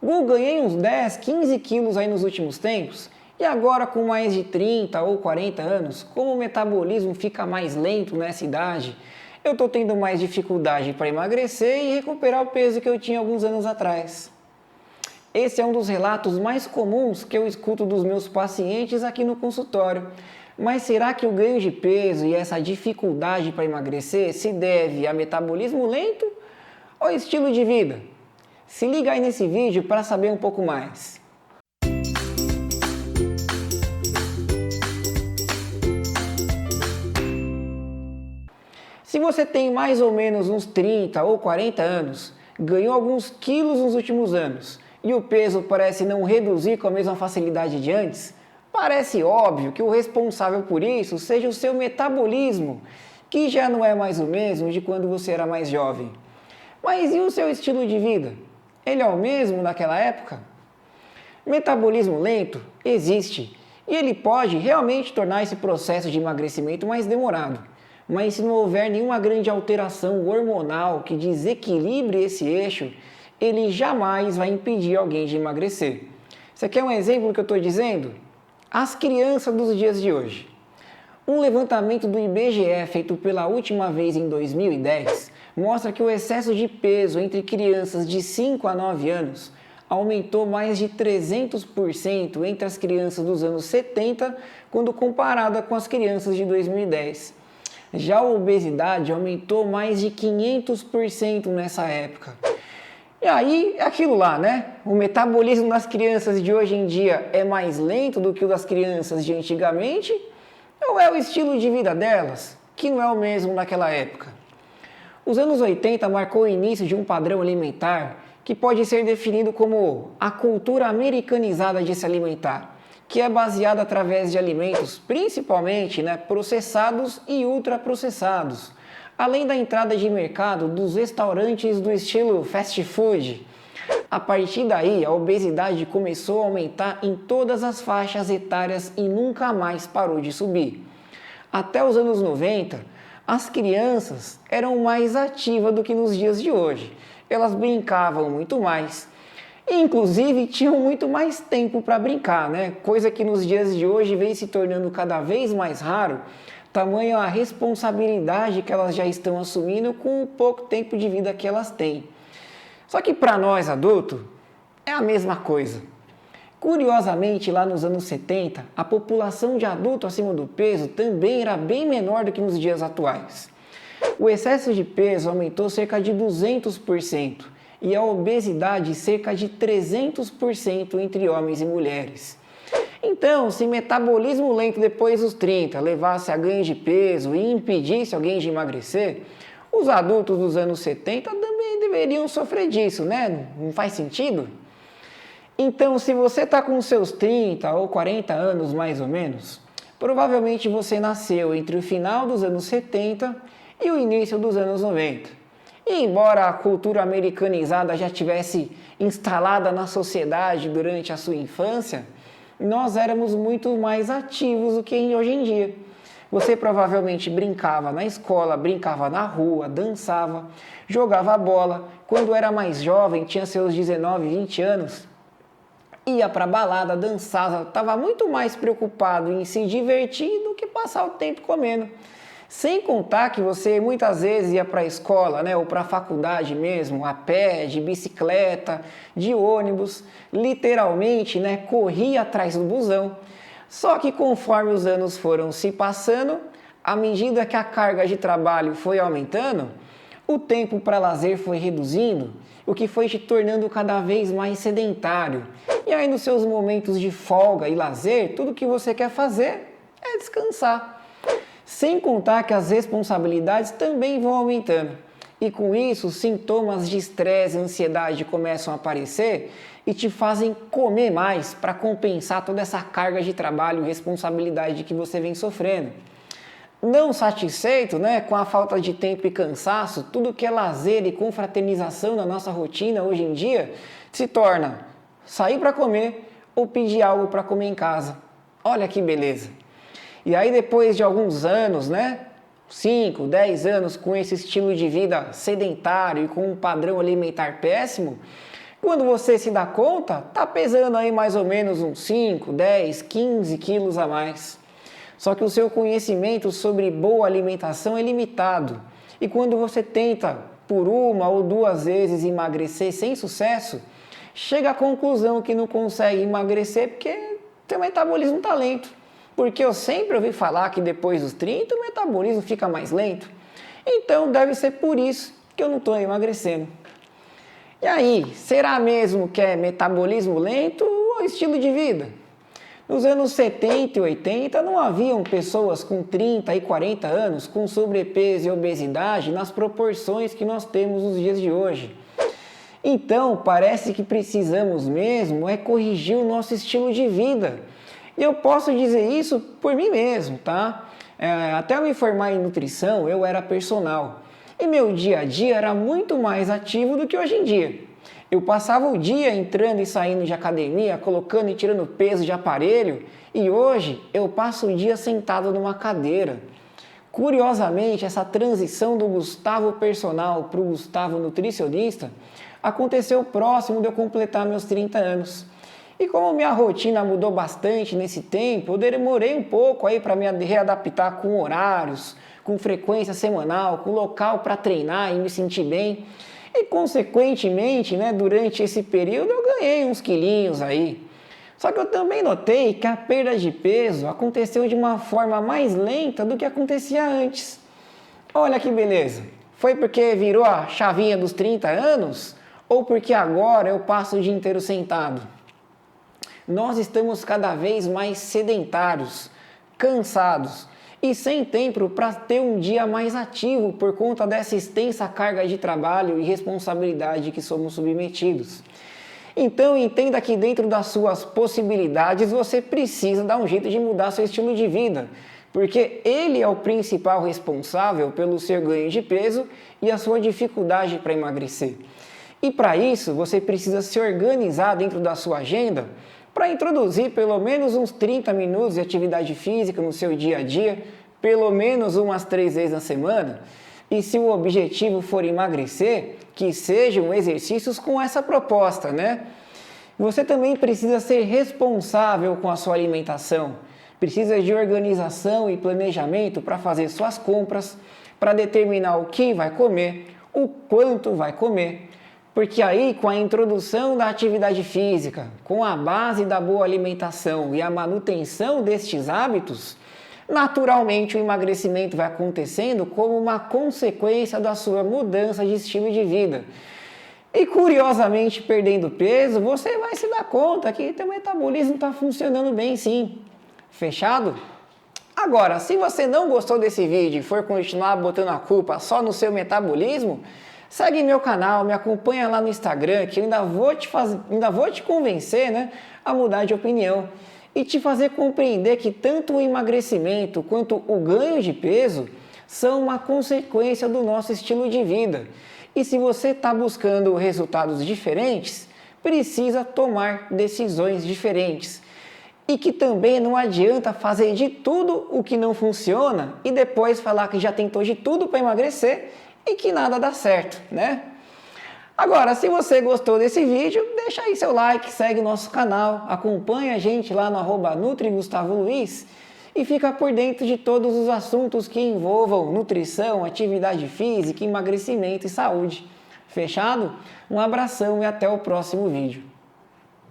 Gu, ganhei uns 10, 15 quilos aí nos últimos tempos, e agora com mais de 30 ou 40 anos, como o metabolismo fica mais lento nessa idade, eu estou tendo mais dificuldade para emagrecer e recuperar o peso que eu tinha alguns anos atrás. Esse é um dos relatos mais comuns que eu escuto dos meus pacientes aqui no consultório. Mas será que o ganho de peso e essa dificuldade para emagrecer se deve a metabolismo lento ou estilo de vida? Se liga aí nesse vídeo para saber um pouco mais. Se você tem mais ou menos uns 30 ou 40 anos, ganhou alguns quilos nos últimos anos e o peso parece não reduzir com a mesma facilidade de antes, parece óbvio que o responsável por isso seja o seu metabolismo, que já não é mais o mesmo de quando você era mais jovem. Mas e o seu estilo de vida? Ele é o mesmo naquela época? Metabolismo lento existe e ele pode realmente tornar esse processo de emagrecimento mais demorado. Mas se não houver nenhuma grande alteração hormonal que desequilibre esse eixo, ele jamais vai impedir alguém de emagrecer. Você quer um exemplo do que eu estou dizendo? As crianças dos dias de hoje. Um levantamento do IBGE feito pela última vez em 2010 mostra que o excesso de peso entre crianças de 5 a 9 anos aumentou mais de 300% entre as crianças dos anos 70 quando comparada com as crianças de 2010. Já a obesidade aumentou mais de 500% nessa época. E aí, é aquilo lá, né? O metabolismo das crianças de hoje em dia é mais lento do que o das crianças de antigamente? Ou é o estilo de vida delas, que não é o mesmo naquela época? Os anos 80 marcou o início de um padrão alimentar que pode ser definido como a cultura americanizada de se alimentar, que é baseada através de alimentos principalmente processados e ultraprocessados, além da entrada de mercado dos restaurantes do estilo fast food. A partir daí, a obesidade começou a aumentar em todas as faixas etárias e nunca mais parou de subir. Até os anos 90, as crianças eram mais ativas do que nos dias de hoje. Elas brincavam muito mais. E, inclusive, tinham muito mais tempo para brincar, Coisa que nos dias de hoje vem se tornando cada vez mais raro, tamanha a responsabilidade que elas já estão assumindo com o pouco tempo de vida que elas têm. Só que para nós adultos, é a mesma coisa. Curiosamente, lá nos anos 70, a população de adulto acima do peso também era bem menor do que nos dias atuais. O excesso de peso aumentou cerca de 200% e a obesidade cerca de 300% entre homens e mulheres. Então, se metabolismo lento depois dos 30 levasse a ganho de peso e impedisse alguém de emagrecer, os adultos dos anos 70 também deveriam sofrer disso, Não faz sentido? Então, se você está com seus 30 ou 40 anos mais ou menos, provavelmente você nasceu entre o final dos anos 70 e o início dos anos 90. E embora a cultura americanizada já tivesse instalada na sociedade durante a sua infância, nós éramos muito mais ativos do que hoje em dia. Você provavelmente brincava na escola, brincava na rua, dançava, jogava bola. Quando era mais jovem, tinha seus 19, 20 anos, ia para balada, dançava, estava muito mais preocupado em se divertir do que passar o tempo comendo. Sem contar que você muitas vezes ia para a escola, ou para a faculdade mesmo, a pé, de bicicleta, de ônibus, literalmente, corria atrás do busão. Só que conforme os anos foram se passando, à medida que a carga de trabalho foi aumentando, o tempo para lazer foi reduzindo, o que foi te tornando cada vez mais sedentário. E aí nos seus momentos de folga e lazer, tudo que você quer fazer é descansar. Sem contar que as responsabilidades também vão aumentando. E com isso, sintomas de estresse e ansiedade começam a aparecer e te fazem comer mais para compensar toda essa carga de trabalho e responsabilidade que você vem sofrendo. Não satisfeito, com a falta de tempo e cansaço, tudo que é lazer e confraternização na nossa rotina hoje em dia se torna sair para comer ou pedir algo para comer em casa. Olha que beleza! E aí depois de alguns anos, 5, 10 anos com esse estilo de vida sedentário e com um padrão alimentar péssimo, Quando você se dá conta, tá pesando aí mais ou menos uns 5, 10, 15 quilos a mais. Só que o seu conhecimento sobre boa alimentação é limitado. E quando você tenta por uma ou duas vezes emagrecer sem sucesso, chega à conclusão que não consegue emagrecer porque seu metabolismo está lento. Porque eu sempre ouvi falar que depois dos 30 o metabolismo fica mais lento. Então deve ser por isso que eu não estou emagrecendo. E aí, será mesmo que é metabolismo lento ou estilo de vida? Nos anos 70 e 80 não haviam pessoas com 30 e 40 anos com sobrepeso e obesidade nas proporções que nós temos nos dias de hoje. Então, parece que precisamos mesmo é corrigir o nosso estilo de vida. E eu posso dizer isso por mim mesmo, tá? Até eu me formar em nutrição, eu era personal. E meu dia a dia era muito mais ativo do que hoje em dia. Eu passava o dia entrando e saindo de academia, colocando e tirando peso de aparelho, e hoje eu passo o dia sentado numa cadeira. Curiosamente, essa transição do Gustavo personal para o Gustavo nutricionista aconteceu próximo de eu completar meus 30 anos. E como minha rotina mudou bastante nesse tempo, eu demorei um pouco aí para me readaptar com horários, com frequência semanal, com local para treinar e me sentir bem. E consequentemente, durante esse período eu ganhei uns quilinhos aí. Só que eu também notei que a perda de peso aconteceu de uma forma mais lenta do que acontecia antes. Olha que beleza! Foi porque virou a chavinha dos 30 anos? Ou porque agora eu passo o dia inteiro sentado? Nós estamos cada vez mais sedentários, cansados e sem tempo para ter um dia mais ativo por conta dessa extensa carga de trabalho e responsabilidade que somos submetidos. Então entenda que dentro das suas possibilidades você precisa dar um jeito de mudar seu estilo de vida, porque ele é o principal responsável pelo seu ganho de peso e a sua dificuldade para emagrecer. E para isso você precisa se organizar dentro da sua agenda para introduzir pelo menos uns 30 minutos de atividade física no seu dia a dia, pelo menos umas 3 vezes na semana. E se o objetivo for emagrecer, que sejam exercícios com essa proposta, Você também precisa ser responsável com a sua alimentação. Precisa de organização e planejamento para fazer suas compras, para determinar o que vai comer, o quanto vai comer. Porque aí, com a introdução da atividade física, com a base da boa alimentação e a manutenção destes hábitos, naturalmente o emagrecimento vai acontecendo como uma consequência da sua mudança de estilo de vida. E curiosamente, perdendo peso, você vai se dar conta que seu metabolismo está funcionando bem sim. Fechado? Agora, se você não gostou desse vídeo e for continuar botando a culpa só no seu metabolismo, segue meu canal, me acompanha lá no Instagram, que eu ainda vou te convencer a mudar de opinião e te fazer compreender que tanto o emagrecimento quanto o ganho de peso são uma consequência do nosso estilo de vida. E se você está buscando resultados diferentes, precisa tomar decisões diferentes. E que também não adianta fazer de tudo o que não funciona e depois falar que já tentou de tudo para emagrecer e que nada dá certo, Agora, se você gostou desse vídeo, deixa aí seu like, segue nosso canal, acompanha a gente lá no @NutriGustavoLuiz e fica por dentro de todos os assuntos que envolvam nutrição, atividade física, emagrecimento e saúde. Fechado? Um abração e até o próximo vídeo.